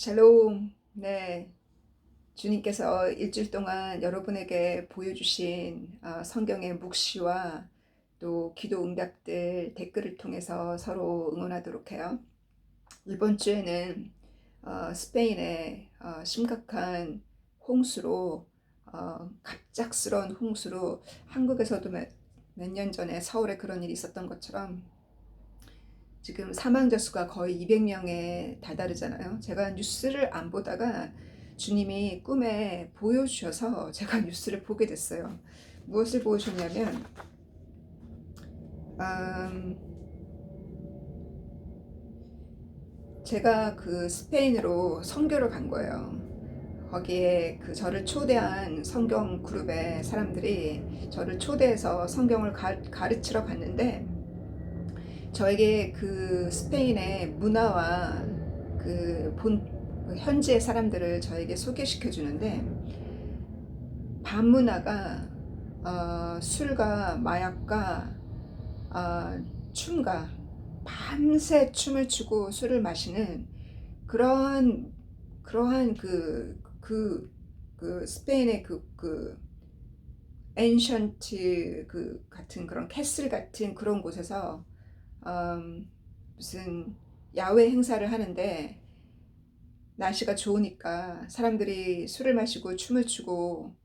샬롬. 네. 주님께서 일주일 동안 여러분에게 보여주신 성경의 묵시와 또 기도 응답들 댓글을 통해서 서로 응원하도록 해요. 이번 주에는 스페인의 심각한 홍수로 갑작스러운 홍수로 한국에서도 몇 년 전에 서울에 그런 일이 있었던 것처럼 지금 사망자 수가 거의 200명에 다다르잖아요. 제가 뉴스를 안 보다가 주님이 꿈에 보여주셔서 제가 뉴스를 보게 됐어요. 무엇을 보여주셨냐면 음, 제가 그 스페인으로 선교를 간 거예요. 거기에 그 저를 초대한 성경 그룹의 사람들이 저를 초대해서 성경을 가르치러 갔는데 저에게 그 스페인의 문화와 그 현지의 사람들을 저에게 소개시켜 주는데 밤문화가 술과 마약과 춤과 밤새 춤을 추고 술을 마시는 그러한 그 스페인의 그 엔션트 그 같은 그런 캐슬 같은 그런 곳에서 무슨 야외 행사를 하는데 날씨가 좋으니까 사람들이 술을 마시고 춤을 추고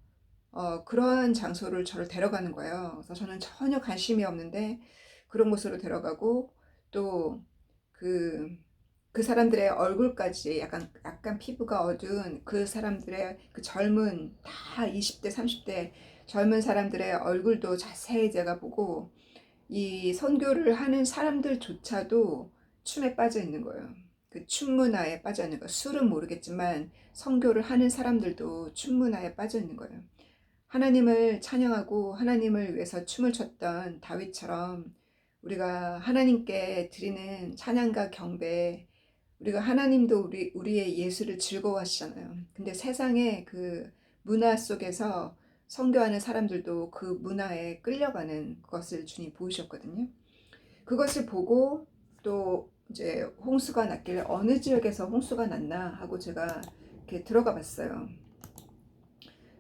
그러한 장소를 저를 데려가는 거예요. 그래서 저는 전혀 관심이 없는데 그런 곳으로 데려가고 또 그 그 사람들의 얼굴까지 약간 피부가 어두운 그 사람들의 그 젊은 다 20대 30대 젊은 사람들의 얼굴도 자세히 제가 보고 이 선교를 하는 사람들조차도 춤에 빠져 있는 거예요. 그 춤 문화에 빠져 있는 거예요. 술은 모르겠지만 선교를 하는 사람들도 춤 문화에 빠져 있는 거예요. 하나님을 찬양하고 하나님을 위해서 춤을 췄던 다윗처럼 우리가 하나님께 드리는 찬양과 경배, 우리가 하나님도 우리의 예수를 즐거워하시잖아요. 근데 세상의 그 문화 속에서 선교하는 사람들도 그 문화에 끌려가는 것을 주님 보이셨거든요. 그것을 보고 또 이제 홍수가 났길래 어느 지역에서 홍수가 났나 하고 제가 이렇게 들어가 봤어요.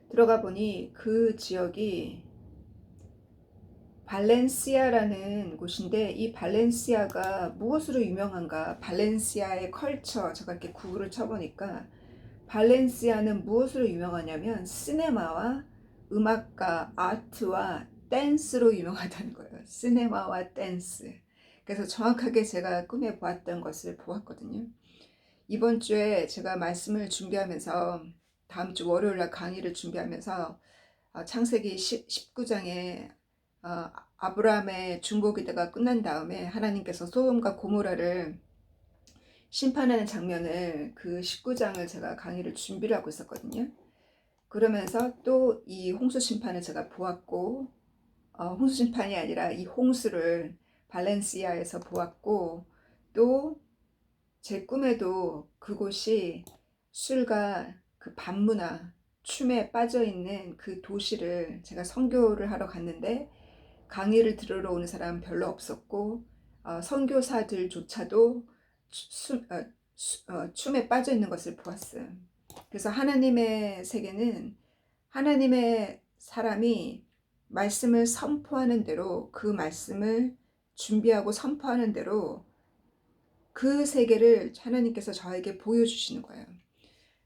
들어가 보니 그 지역이 발렌시아라는 곳인데 이 발렌시아가 무엇으로 유명한가? 발렌시아의 컬처, 제가 이렇게 구글을 쳐보니까 발렌시아는 무엇으로 유명하냐면 시네마와 음악과 아트와 댄스로 유명하다는 거예요. 시네마와 댄스. 그래서 정확하게 제가 꿈에 보았던 것을 보았거든요. 이번 주에 제가 말씀을 준비하면서 다음 주 월요일 날 강의를 준비하면서 창세기 19장에 아브라함의 중보기도가 끝난 다음에 하나님께서 소돔과 고모라를 심판하는 장면을 그 19장을 제가 강의를 준비를 하고 있었거든요. 그러면서 또 이 홍수 심판을 제가 보았고 홍수 심판이 아니라 이 홍수를 발렌시아에서 보았고 또 제 꿈에도 그곳이 술과 그 밤문화, 춤에 빠져 있는 그 도시를 제가 선교를 하러 갔는데 강의를 들으러 오는 사람 별로 없었고 선교사들조차도 춤에 빠져 있는 것을 보았어요. 그래서 하나님의 세계는 하나님의 사람이 말씀을 선포하는 대로 그 말씀을 준비하고 선포하는 대로 그 세계를 하나님께서 저에게 보여주시는 거예요.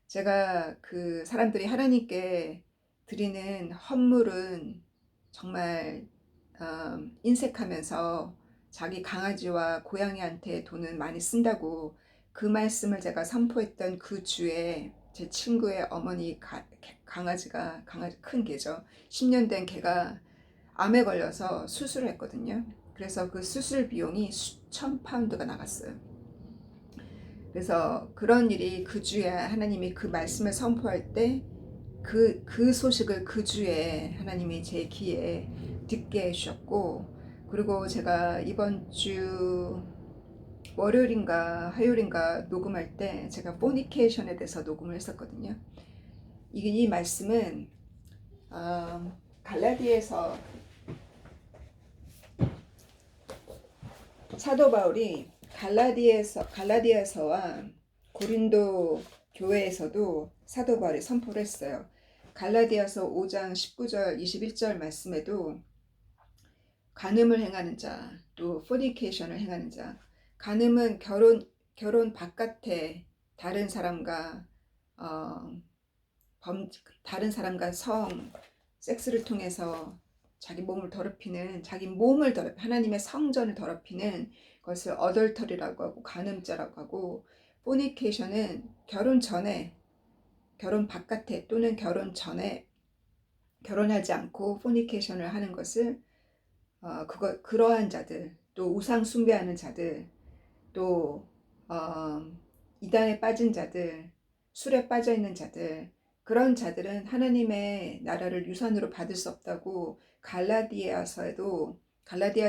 제가 그 사람들이 하나님께 드리는 헌물은 정말 인색하면서 자기 강아지와 고양이한테 돈을 많이 쓴다고 그 말씀을 제가 선포했던 그 주에 제 친구의 어머니 강아지가 큰 개죠. 10년 된 개가 암에 걸려서 수술을 했거든요. 그래서 그 수술 비용이 수천 파운드가 나갔어요. 그래서 그런 일이 그 주에 하나님이 그 말씀을 선포할 때 그 소식을 그 주에 하나님이 제 귀에 듣게 해주셨고, 그리고 제가 이번 주 월요일인가 화요일인가 녹음할 때 제가 포니케이션에 대해서 녹음을 했었거든요. 이 말씀은 갈라디아서 사도 바울이 갈라디아서와 고린도 교회에서도 사도 바울이 선포를 했어요. 갈라디아서 5장 19절 21절 말씀에도 간음을 행하는 자, 또 포니케이션을 행하는 자. 간음은 결혼 바깥에 다른 사람과 어, 다른 사람과 섹스를 통해서 자기 몸을 더럽히는, 하나님의 성전을 더럽히는 것을 어덜터리라고 하고 간음죄라고 하고, 포니케이션은 결혼 전에, 결혼 바깥에 또는 결혼 전에 결혼하지 않고 포니케이션을 하는 것을 그러한 자들, 또 우상 숭배하는 자들, 또 이단에 빠진 자들, 술에 빠져 있는 자들, 그런 자들은 하나님의 나라를 유산으로 받을 수 없다고 갈라디아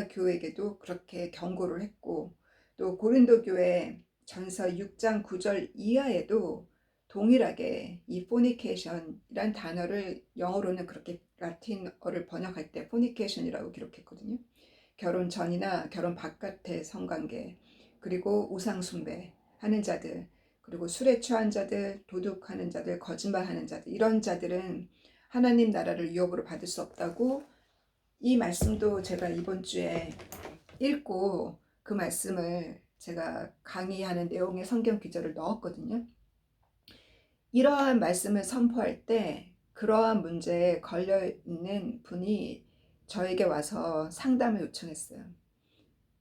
교회에게도 그렇게 경고를 했고, 또 고린도 교회 전서 6장 9절 이하에도 동일하게 이 포니케이션이란 단어를 영어로는 그렇게 라틴어를 번역할 때 포니케이션이라고 기록했거든요. 결혼 전이나 결혼 바깥의 성관계, 그리고 우상 숭배 하는 자들, 그리고 술에 취한 자들, 도둑하는 자들, 거짓말하는 자들, 이런 자들은 하나님 나라를 유업으로 받을 수 없다고, 이 말씀도 제가 이번 주에 읽고 그 말씀을 제가 강의하는 내용의 성경 기절을 넣었거든요. 이러한 말씀을 선포할 때 그러한 문제에 걸려있는 분이 저에게 와서 상담을 요청했어요.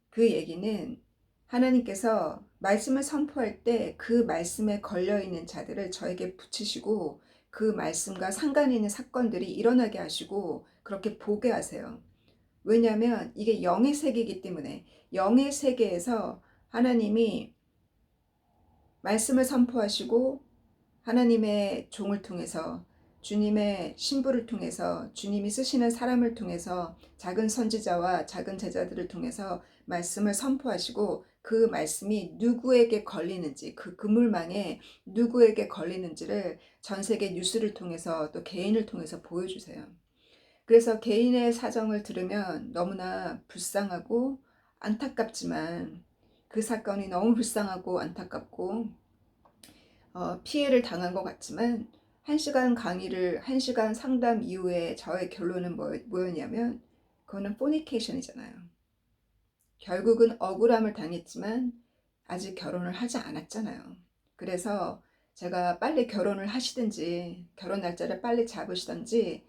그 얘기는 하나님께서 말씀을 선포할 때 그 말씀에 걸려있는 자들을 저에게 붙이시고 그 말씀과 상관 있는 사건들이 일어나게 하시고 그렇게 보게 하세요. 왜냐하면 이게 영의 세계이기 때문에, 영의 세계에서 하나님이 말씀을 선포하시고 하나님의 종을 통해서, 주님의 신부를 통해서, 주님이 쓰시는 사람을 통해서, 작은 선지자와 작은 제자들을 통해서 말씀을 선포하시고 그 말씀이 누구에게 걸리는지, 그 그물망에 누구에게 걸리는지를 전 세계 뉴스를 통해서 또 개인을 통해서 보여주세요. 그래서 개인의 사정을 들으면 너무나 불쌍하고 안타깝지만, 그 사건이 너무 불쌍하고 안타깝고 피해를 당한 것 같지만, 1시간 상담 이후에 저의 결론은 뭐였냐면, 그거는 포니케이션이잖아요. 결국은 억울함을 당했지만 아직 결혼을 하지 않았잖아요. 그래서 제가 빨리 결혼을 하시든지 결혼 날짜를 빨리 잡으시든지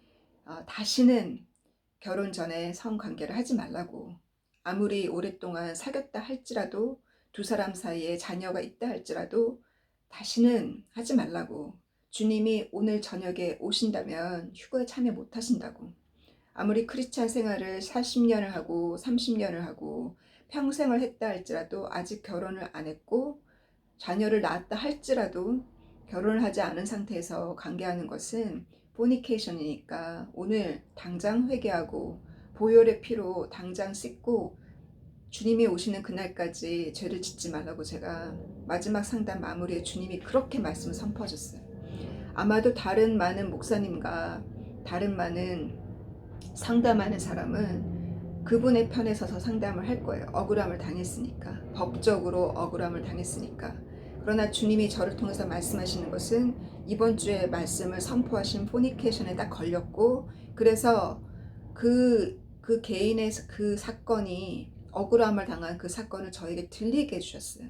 다시는 결혼 전에 성관계를 하지 말라고, 아무리 오랫동안 사귀었다 할지라도, 두 사람 사이에 자녀가 있다 할지라도 다시는 하지 말라고, 주님이 오늘 저녁에 오신다면 휴거에 참여 못 하신다고, 아무리 크리스찬 생활을 40년을 하고 30년을 하고 평생을 했다 할지라도 아직 결혼을 안 했고 자녀를 낳았다 할지라도 결혼을 하지 않은 상태에서 관계하는 것은 포니케이션이니까 오늘 당장 회개하고 보혈의 피로 당장 씻고 주님이 오시는 그날까지 죄를 짓지 말라고, 제가 마지막 상담 마무리에 주님이 그렇게 말씀을 선포하셨어요. 아마도 다른 많은 목사님과 다른 많은 상담하는 사람은 그분의 편에 서서 상담을 할 거예요. 억울함을 당했으니까, 법적으로 억울함을 당했으니까. 그러나 주님이 저를 통해서 말씀하시는 것은 이번 주에 말씀을 선포하신 포니케이션에 딱 걸렸고, 그래서 그 개인의 그 사건이, 억울함을 당한 그 사건을 저에게 들리게 해주셨어요.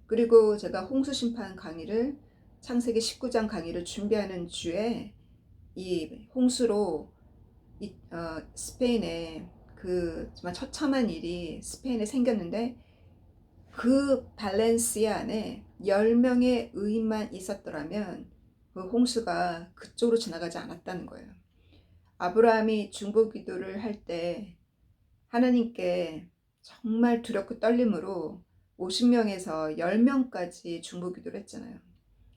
그리고 제가 홍수심판 강의를, 창세기 19장 강의를 준비하는 주에 이 홍수로 스페인에 그 정말 처참한 일이 스페인에 생겼는데, 그 발렌시아 안에 10명의 의인만 있었더라면 그 홍수가 그쪽으로 지나가지 않았다는 거예요. 아브라함이 중보기도를 할 때 하나님께 정말 두렵고 떨림으로 50명에서 10명까지 중보기도를 했잖아요.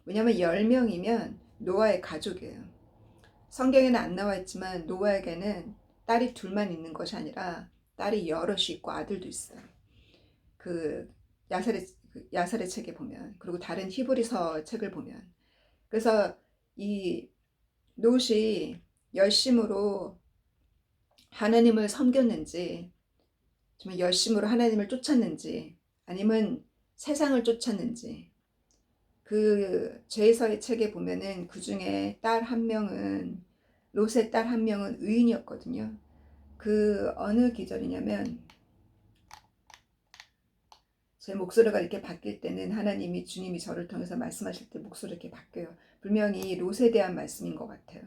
왜냐하면 10명이면 노아의 가족이에요. 성경에는 안 나와 있지만 노아에게는 딸이 둘만 있는 것이 아니라 딸이 여럿이 있고 아들도 있어요. 그 야살의 책에 보면, 그리고 다른 히브리서 책을 보면. 그래서 이 롯이 열심으로 하나님을 섬겼는지, 정말 열심으로 하나님을 쫓았는지, 아니면 세상을 쫓았는지, 그 죄에서의 책에 보면은 그 중에 딸 한 명은 롯의 딸 한 명은 의인이었거든요. 그 어느 기절이냐면 제 목소리가 이렇게 바뀔 때는 하나님이 주님이 저를 통해서 말씀하실 때 목소리가 이렇게 바뀌어요. 분명히 롯에 대한 말씀인 것 같아요.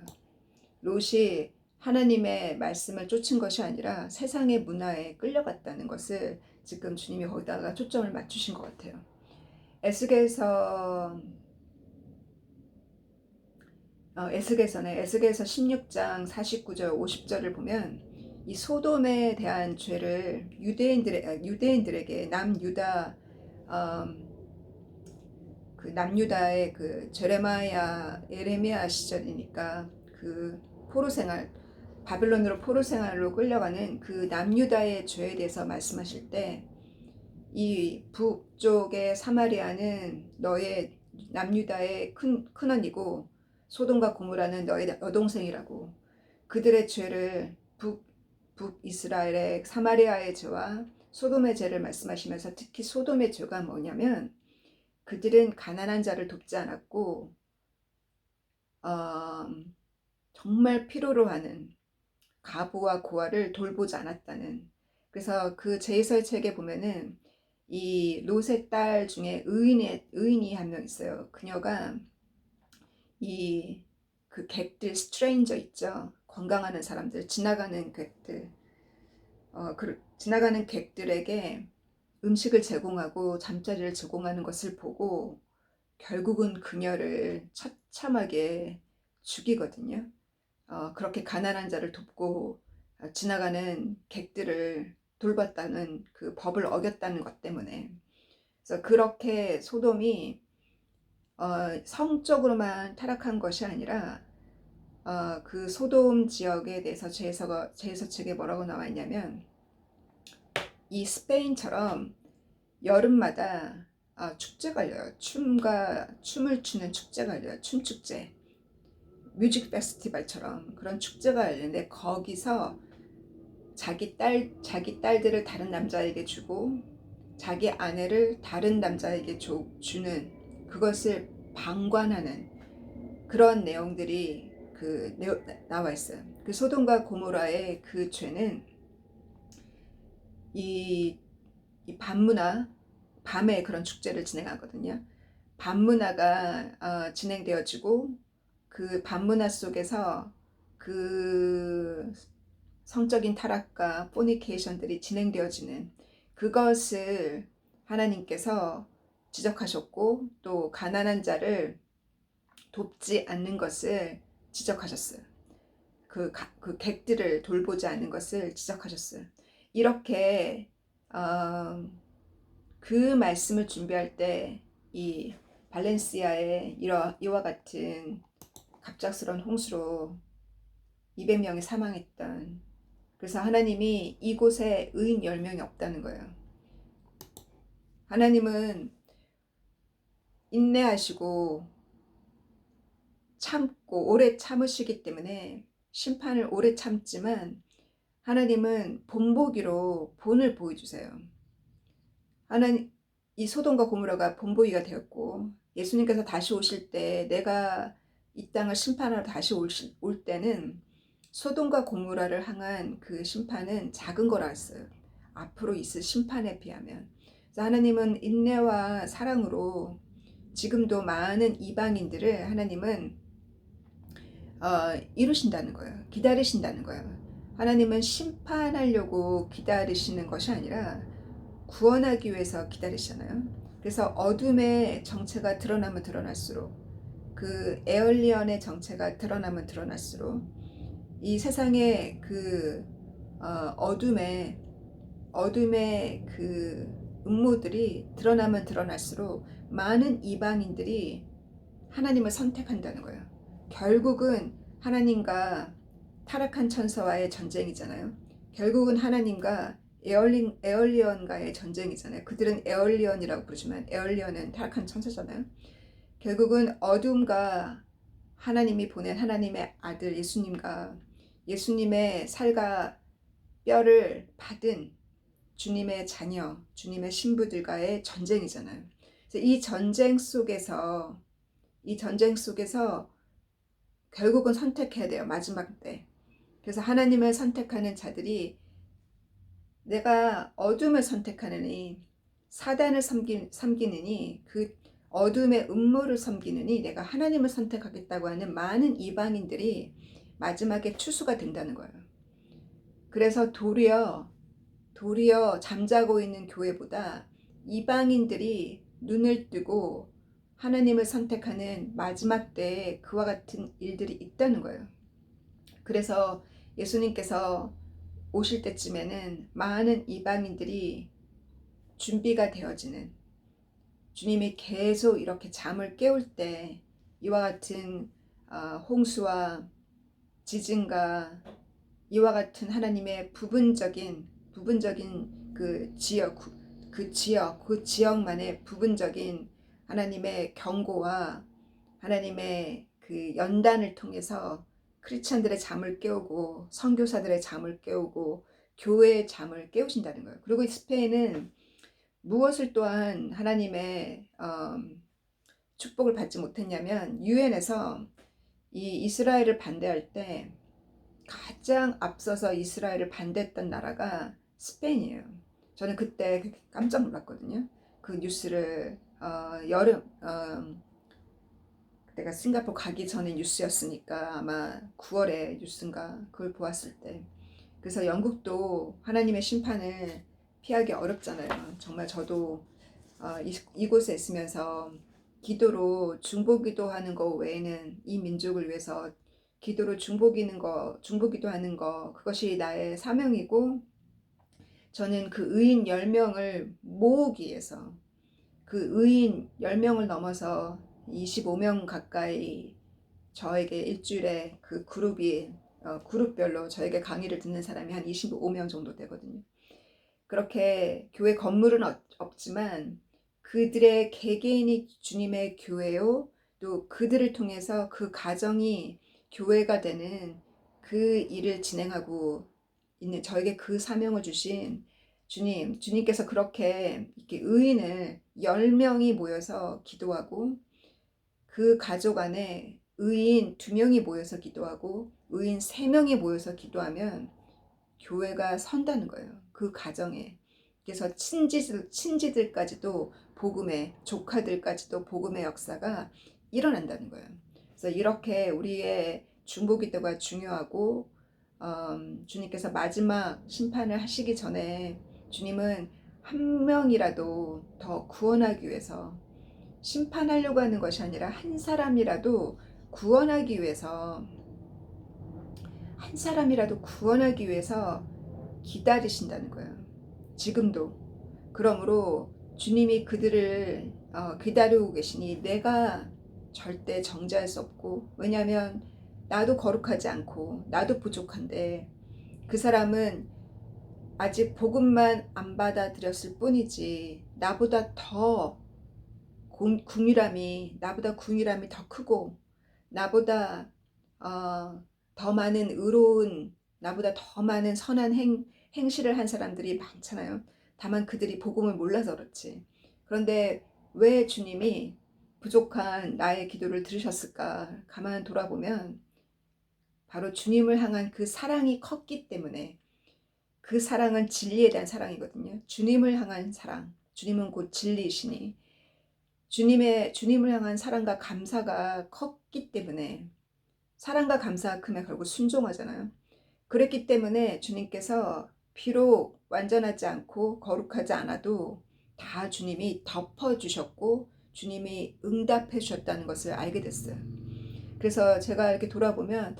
롯이 하나님의 말씀을 쫓은 것이 아니라 세상의 문화에 끌려갔다는 것을 지금 주님이 거기다가 초점을 맞추신 것 같아요. 에스겔서 에스겔서 16장 49절 50절을 보면 이 소돔에 대한 죄를 유대인들에게 남유다 그 남유다의 그 예레미야 시절이니까 그 포로 생활 바빌론으로 포로 생활로 끌려가는 그 남유다의 죄에 대해서 말씀하실 때 이 북쪽의 사마리아는 너의 남유다의 큰언니고 소돔과 고모라는 너의 여동생이라고 그들의 죄를 북이스라엘의 사마리아의 죄와 소돔의 죄를 말씀하시면서 특히 소돔의 죄가 뭐냐면 그들은 가난한 자를 돕지 않았고 정말 필요로 하는 가부와 고아를 돌보지 않았다는. 그래서 그 제이서의 책에 보면은 이 롯의 딸 중에 의인이 한 명 있어요. 그녀가 이 그 객들 스트레인저 있죠. 관광하는 사람들 지나가는 객들 지나가는 객들에게 음식을 제공하고 잠자리를 제공하는 것을 보고 결국은 그녀를 처참하게 죽이거든요. 그렇게 가난한 자를 돕고 지나가는 객들을 돌봤다는 그 법을 어겼다는 것 때문에. 그래서 그렇게 소돔이 성적으로만 타락한 것이 아니라 그 소돔 지역에 대해서 제서 책에 뭐라고 나와 있냐면 이 스페인처럼 여름마다 축제가 열려요. 춤을 추는 축제가 열려요. 춤축제. 뮤직 페스티벌처럼 그런 축제가 열리는데 거기서 자기 딸들을 다른 남자에게 주고 자기 아내를 다른 남자에게 주는 그것을 방관하는 그런 내용들이 나와 있어요. 그 소돔과 고모라의 그 죄는 이 밤에 그런 축제를 진행하거든요. 밤문화가 진행되어지고 그 밤문화 속에서 그 성적인 타락과 포니케이션들이 진행되어지는 그것을 하나님께서 지적하셨고 또 가난한 자를 돕지 않는 것을 지적하셨어요. 그 객들을 돌보지 않는 것을 지적하셨어요. 이렇게 그 말씀을 준비할 때 이 발렌시아의 이와 같은 갑작스러운 홍수로 200명이 사망했던, 그래서 하나님이 이곳에 의인 10명이 없다는 거예요. 하나님은 인내하시고 참고 오래 참으시기 때문에 심판을 오래 참지만 하나님은 본보기로 본을 보여주세요. 이 소돔과 고모라가 본보기가 되었고 예수님께서 다시 오실 때 내가 이 땅을 심판하러 다시 올 때는 소돔과 고모라를 향한 그 심판은 작은 거라 했어요. 앞으로 있을 심판에 비하면. 그래서 하나님은 인내와 사랑으로 지금도 많은 이방인들을 하나님은 이루신다는 거예요. 기다리신다는 거예요. 하나님은 심판하려고 기다리시는 것이 아니라 구원하기 위해서 기다리시잖아요. 그래서 어둠의 정체가 드러나면 드러날수록 그 에얼리언의 정체가 드러나면 드러날수록 이 세상의 그 어둠의 그 음모들이 드러나면 드러날수록 많은 이방인들이 하나님을 선택한다는 거예요. 결국은 하나님과 타락한 천사와의 전쟁이잖아요. 결국은 하나님과 에얼리언과의 전쟁이잖아요. 그들은 에얼리언이라고 부르지만 에얼리언은 타락한 천사잖아요. 결국은 어둠과 하나님이 보낸 하나님의 아들 예수님과 예수님의 살과 뼈를 받은 주님의 자녀, 주님의 신부들과의 전쟁이잖아요. 그래서 이 전쟁 속에서 결국은 선택해야 돼요. 마지막 때. 그래서 하나님을 선택하는 자들이 내가 어둠을 선택하느니 사단을 섬기느니 그 어둠의 음모를 섬기느니 내가 하나님을 선택하겠다고 하는 많은 이방인들이 마지막에 추수가 된다는 거예요. 그래서 도리어 잠자고 있는 교회보다 이방인들이 눈을 뜨고 하나님을 선택하는 마지막 때에 그와 같은 일들이 있다는 거예요. 그래서 예수님께서 오실 때쯤에는 많은 이방인들이 준비가 되어지는, 주님이 계속 이렇게 잠을 깨울 때 이와 같은 홍수와 지진과 이와 같은 하나님의 부분적인 그 지역만의 부분적인 하나님의 경고와 하나님의 그 연단을 통해서 크리스찬들의 잠을 깨우고 선교사들의 잠을 깨우고 교회의 잠을 깨우신다는 거예요. 그리고 이 스페인은 무엇을 또한 하나님의 축복을 받지 못했냐면 유엔에서 이 이스라엘을 반대할 때 가장 앞서서 이스라엘을 반대했던 나라가 스페인이에요. 저는 그때 깜짝 놀랐거든요. 그 뉴스를 내가 싱가포르 가기 전에 뉴스였으니까 아마 9월에 뉴스인가 그걸 보았을 때, 그래서 영국도 하나님의 심판을 피하기 어렵잖아요. 정말 저도 이곳에 있으면서 기도로 중보기도 하는 거 외에는 이 민족을 위해서 기도로 중보기도 하는 거, 그것이 나의 사명이고, 저는 그 의인 10명을 모으기 위해서, 그 의인 10명을 넘어서 25명 가까이 저에게 일주일에 그 그룹별로 저에게 강의를 듣는 사람이 한 25명 정도 되거든요. 그렇게 교회 건물은 없지만 그들의 개개인이 주님의 교회요, 또 그들을 통해서 그 가정이 교회가 되는 그 일을 진행하고 있는 저에게 그 사명을 주신 주님께서 그렇게 이렇게 의인을 10명이 모여서 기도하고, 그 가족 안에 의인 2명이 모여서 기도하고 의인 3명이 모여서 기도하면 교회가 선다는 거예요. 그 가정에. 그래서 친지들까지도 복음의, 조카들까지도 복음의 역사가 일어난다는 거예요. 그래서 이렇게 우리의 중보기도가 중요하고, 주님께서 마지막 심판을 하시기 전에 주님은 한 명이라도 더 구원하기 위해서, 심판하려고 하는 것이 아니라 한 사람이라도 구원하기 위해서 기다리신다는 거예요. 지금도. 그러므로 주님이 그들을 기다리고 계시니 내가 절대 정죄할 수 없고, 왜냐하면 나도 거룩하지 않고 나도 부족한데 그 사람은 아직 복음만 안 받아들였을 뿐이지 나보다 궁유람이 더 크고, 나보다 더 많은 나보다 더 많은 선한 행실을 한 사람들이 많잖아요. 다만 그들이 복음을 몰라서 그렇지. 그런데 왜 주님이 부족한 나의 기도를 들으셨을까? 가만 돌아보면 바로 주님을 향한 그 사랑이 컸기 때문에, 그 사랑은 진리에 대한 사랑이거든요. 주님을 향한 사랑, 주님은 곧 진리이시니 주님을 향한 사랑과 감사가 컸기 때문에, 사랑과 감사가 크면 결국 순종하잖아요. 그랬기 때문에 주님께서 비록 완전하지 않고 거룩하지 않아도 다 주님이 덮어주셨고 주님이 응답해 주셨다는 것을 알게 됐어요. 그래서 제가 이렇게 돌아보면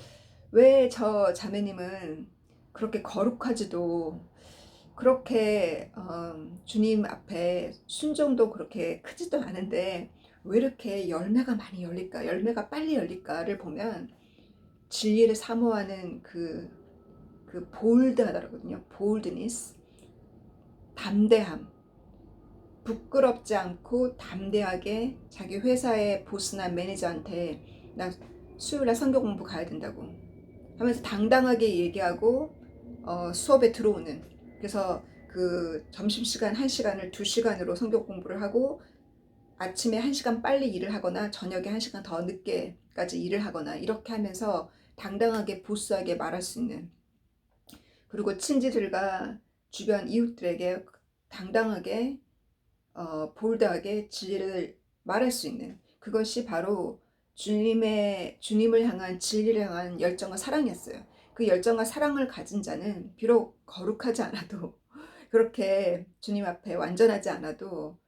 왜 저 자매님은 그렇게 거룩하지도, 그렇게 주님 앞에 순종도 그렇게 크지도 않은데 왜 이렇게 열매가 많이 열릴까, 열매가 빨리 열릴까를 보면 진리를 사모하는 그 볼드하다거든요. 볼드니스, 담대함, 부끄럽지 않고 담대하게 자기 회사의 보스나 매니저한테 나 수요일날 성경 공부 가야 된다고 하면서 당당하게 얘기하고 수업에 들어오는, 그래서 그 점심시간 1시간을 2시간으로 성경 공부를 하고 아침에 1시간 빨리 일을 하거나 저녁에 1시간 더 늦게까지 일을 하거나 이렇게 하면서 당당하게 보스하게 말할 수 있는, 그리고 친지들과 주변 이웃들에게 당당하게 볼드하게 진리를 말할 수 있는, 그것이 바로 주님을 향한, 진리를 향한 열정과 사랑이었어요. 그 열정과 사랑을 가진 자는 비록 거룩하지 않아도 그렇게 주님 앞에 완전하지 않아도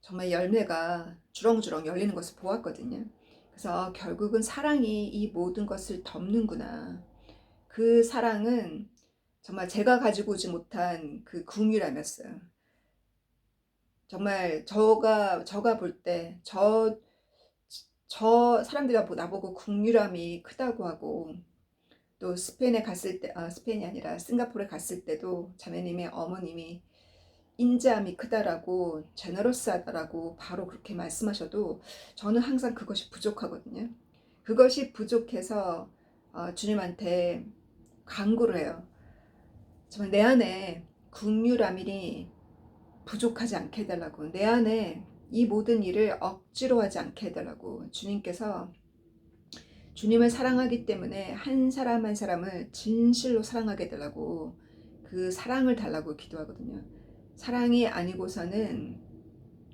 정말 열매가 주렁주렁 열리는 것을 보았거든요. 그래서 결국은 사랑이 이 모든 것을 덮는구나. 그 사랑은 정말 제가 가지고 오지 못한 그 궁유람이었어요. 정말 저가 볼 때 저 사람들이 나보고 국유람이 크다고 하고, 또 스페인에 갔을 때, 스페인이 아니라 싱가포르에 갔을 때도 자매님의 어머님이 인자함이 크다라고, 제너러스하다라고 바로 그렇게 말씀하셔도 저는 항상 그것이 부족하거든요. 그것이 부족해서 주님한테 간구를 해요. 정말 내 안에 국유람이 부족하지 않게 해달라고, 내 안에 이 모든 일을 억지로 하지 않게 해달라고. 주님께서 주님을 사랑하기 때문에 한 사람 한 사람을 진실로 사랑하게 해달라고, 그 사랑을 달라고 기도하거든요. 사랑이 아니고서는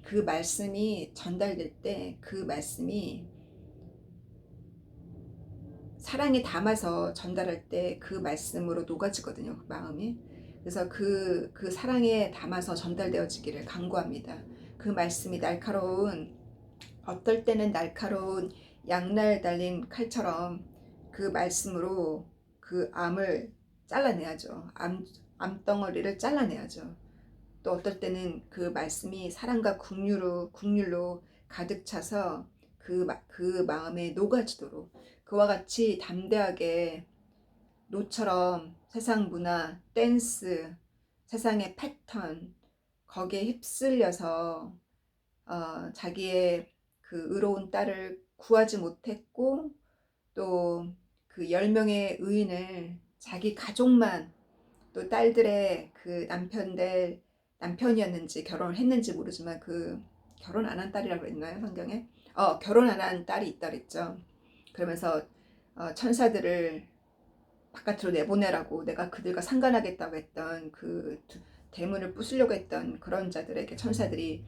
그 말씀이 전달될 때 그 말씀이 사랑에 담아서 전달할 때 그 말씀으로 녹아지거든요, 그 마음이. 그래서 그 사랑에 담아서 전달되어지기를 간구합니다. 그 말씀이 날카로운, 어떨 때는 날카로운 양날 달린 칼처럼 그 말씀으로 그 암을 잘라내야죠. 암덩어리를 잘라내야죠. 또 어떨 때는 그 말씀이 사랑과 국률로 가득 차서 그 마음에 녹아지도록, 그와 같이 담대하게 노처럼 세상 문화, 댄스, 세상의 패턴, 거기에 휩쓸려서 자기의 그 의로운 딸을 구하지 못했고, 또 그 10명의 의인을 자기 가족만, 또 딸들의 그 남편이었는지 결혼을 했는지 모르지만, 그 결혼 안 한 딸이라고 했나요, 성경에? 결혼 안 한 딸이 있다 그랬죠. 그러면서 천사들을 바깥으로 내보내라고, 내가 그들과 상관하겠다고 했던 그 대문을 부수려고 했던 그런 자들에게 천사들이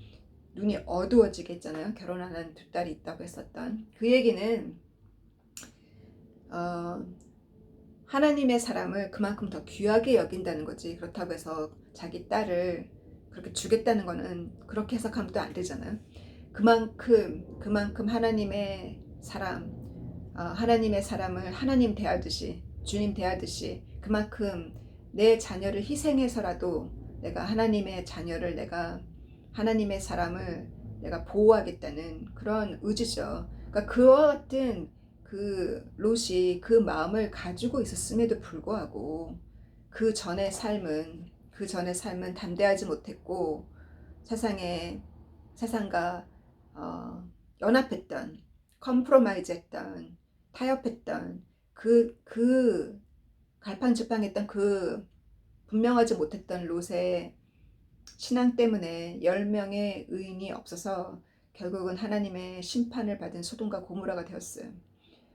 눈이 어두워지게 했잖아요. 결혼 안 한 두 딸이 있다고 했었던 그 얘기는 하나님의 사람을 그만큼 더 귀하게 여긴다는 거지. 그렇다고 해서 자기 딸을 그렇게 주겠다는 거는, 그렇게 해석하면 또 안 되잖아요. 그만큼 하나님의 하나님의 사람을 하나님 대하듯이, 주님 대하듯이, 그만큼 내 자녀를 희생해서라도 내가 하나님의 자녀를, 내가 하나님의 사람을 내가 보호하겠다는 그런 의지죠. 그러니까 그와 같은 그 롯이 그 마음을 가지고 있었음에도 불구하고 그 전의 삶은 담대하지 못했고, 세상과 연합했던, 컴프로마이즈했던, 타협했던, 그 갈팡질팡했던 그 분명하지 못했던 롯의 신앙 때문에 10명의 의인이 없어서 결국은 하나님의 심판을 받은 소돔과 고모라가 되었어요.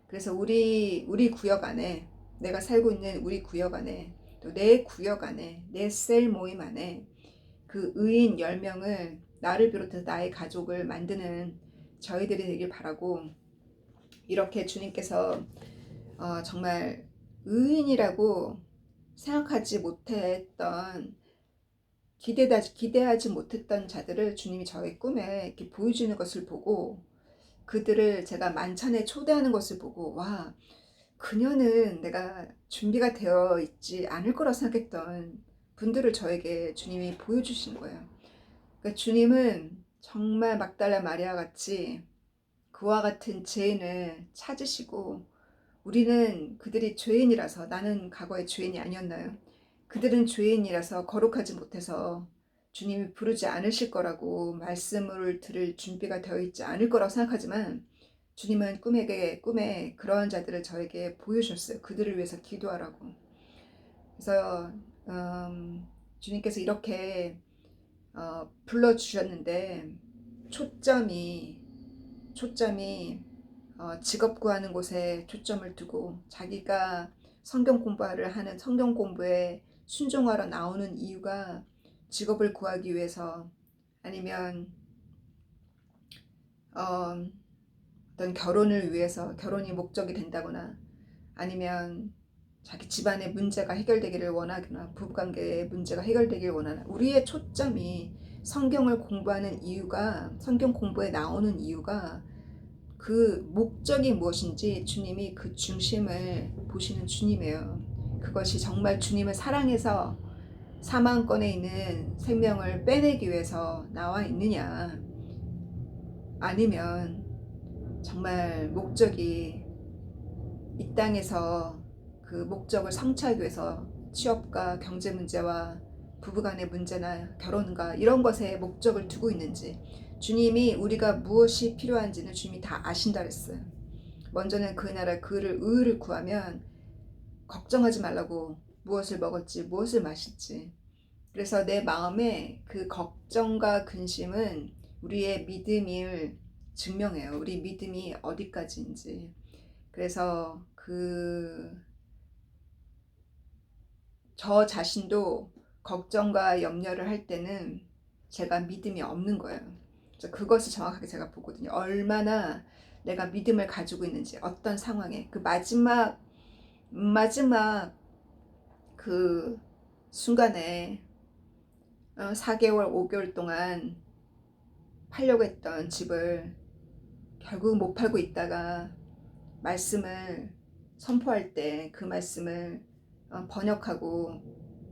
그래서 우리 구역 안에, 내가 살고 있는 우리 구역 안에, 또 내 구역 안에, 내 셀 모임 안에 그 의인 10명을, 나를 비롯해서 나의 가족을 만드는 저희들이 되길 바라고, 이렇게 주님께서 정말 의인이라고 생각하지 못했던, 기대하지 못했던 자들을 주님이 저의 꿈에 이렇게 보여주는 것을 보고, 그들을 제가 만찬에 초대하는 것을 보고, 와, 그녀는 내가 준비가 되어 있지 않을 거라 생각했던 분들을 저에게 주님이 보여주시는 거예요. 그러니까 주님은 정말 막달라 마리아 같이 그와 같은 죄인을 찾으시고, 우리는 그들이 죄인이라서, 나는 과거에 죄인이 아니었나요? 그들은 죄인이라서 거룩하지 못해서 주님이 부르지 않으실 거라고, 말씀을 들을 준비가 되어 있지 않을 거라고 생각하지만, 주님은 꿈에 그러한 자들을 저에게 보여주셨어요. 그들을 위해서 기도하라고. 그래서 주님께서 이렇게 불러주셨는데, 초점이 직업 구하는 곳에 초점을 두고 자기가 성경 공부를 하는 성경 공부에 순종하러 나오는 이유가 직업을 구하기 위해서 아니면 어, 어떤 결혼을 위해서 결혼이 목적이 된다거나 아니면 자기 집안의 문제가 해결되기를 원하거나 부부관계의 문제가 해결되기를 원하나 우리의 초점이 성경을 공부하는 이유가 성경 공부에 나오는 이유가 그 목적이 무엇인지 주님이 그 중심을 보시는 주님이에요. 그것이 정말 주님을 사랑해서 사망권에 있는 생명을 빼내기 위해서 나와 있느냐 아니면 정말 목적이 이 땅에서 그 목적을 성취하기 위해서 취업과 경제 문제와 부부간의 문제나 결혼과 이런 것에 목적을 두고 있는지 주님이 우리가 무엇이 필요한지는 주님이 다 아신다 그랬어요. 먼저는 그 나라 그를 의를 구하면 걱정하지 말라고 무엇을 먹을지 무엇을 마실지. 그래서 내 마음에 그 걱정과 근심은 우리의 믿음을 증명해요. 우리 믿음이 어디까지인지. 그래서 저 자신도 걱정과 염려를 할 때는 제가 믿음이 없는 거예요. 그래서 그것을 정확하게 제가 보거든요. 얼마나 내가 믿음을 가지고 있는지, 어떤 상황에 그 마지막 그 순간에 4개월, 5개월 동안 팔려고 했던 집을 결국 못 팔고 있다가 말씀을 선포할 때 그 말씀을 번역하고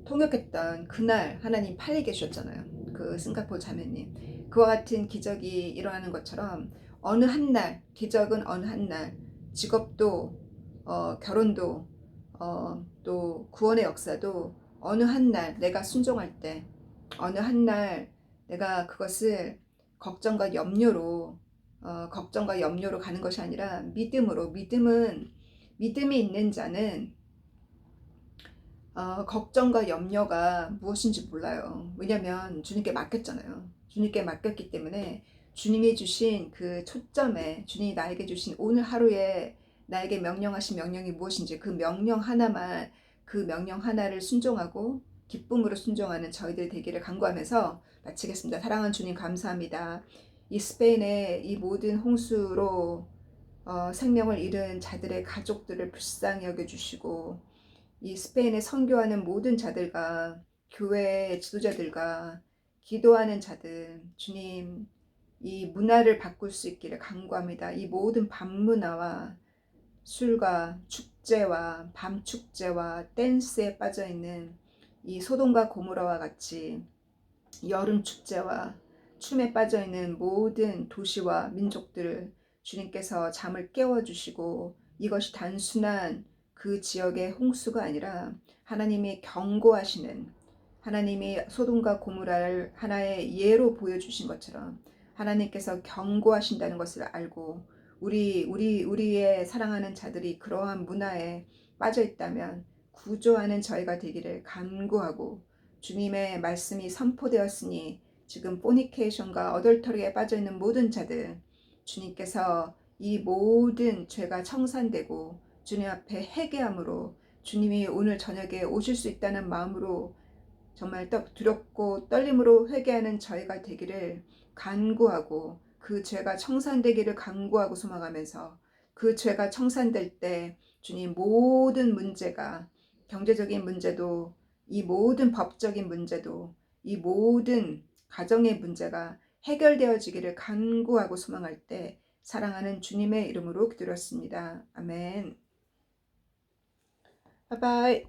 통역했던 그날 하나님 팔리게 해주셨잖아요. 그 싱가포르 자매님. 그와 같은 기적이 일어나는 것처럼 어느 한날 기적은 어느 한날 직업도 결혼도 또 구원의 역사도 어느 한날 내가 순종할 때 어느 한날 내가 그것을 걱정과 염려로 가는 것이 아니라 믿음으로 믿음이 있는 자는 걱정과 염려가 무엇인지 몰라요. 왜냐하면 주님께 맡겼잖아요. 주님께 맡겼기 때문에 주님이 주신 그 초점에 주님이 나에게 주신 오늘 하루에 나에게 명령하신 명령이 무엇인지 그 명령 하나를 순종하고 기쁨으로 순종하는 저희들 되기를 간구하면서 마치겠습니다. 사랑하는 주님 감사합니다. 이 스페인의 이 모든 홍수로 생명을 잃은 자들의 가족들을 불쌍히 여겨주시고 이 스페인에 선교하는 모든 자들과 교회 지도자들과 기도하는 자들 주님 이 문화를 바꿀 수 있기를 간구합니다. 이 모든 밤문화와 술과 축제와 밤축제와 댄스에 빠져있는 이 소돔과 고모라와 같이 여름 축제와 춤에 빠져있는 모든 도시와 민족들을 주님께서 잠을 깨워주시고 이것이 단순한 그 지역의 홍수가 아니라 하나님이 경고하시는 하나님이 소돔과 고모라를 하나의 예로 보여주신 것처럼 하나님께서 경고하신다는 것을 알고 우리의 사랑하는 자들이 그러한 문화에 빠져 있다면 구조하는 저희가 되기를 간구하고 주님의 말씀이 선포되었으니 지금 포니케이션과 어덜터리에 빠져 있는 모든 자들 주님께서 이 모든 죄가 청산되고 주님 앞에 회개함으로 주님이 오늘 저녁에 오실 수 있다는 마음으로 정말 두렵고 떨림으로 회개하는 저희가 되기를 간구하고 그 죄가 청산되기를 간구하고 소망하면서 그 죄가 청산될 때 주님 모든 문제가 경제적인 문제도 이 모든 법적인 문제도 이 모든 가정의 문제가 해결되어지기를 간구하고 소망할 때 사랑하는 주님의 이름으로 기도했습니다. 아멘. 바이바이.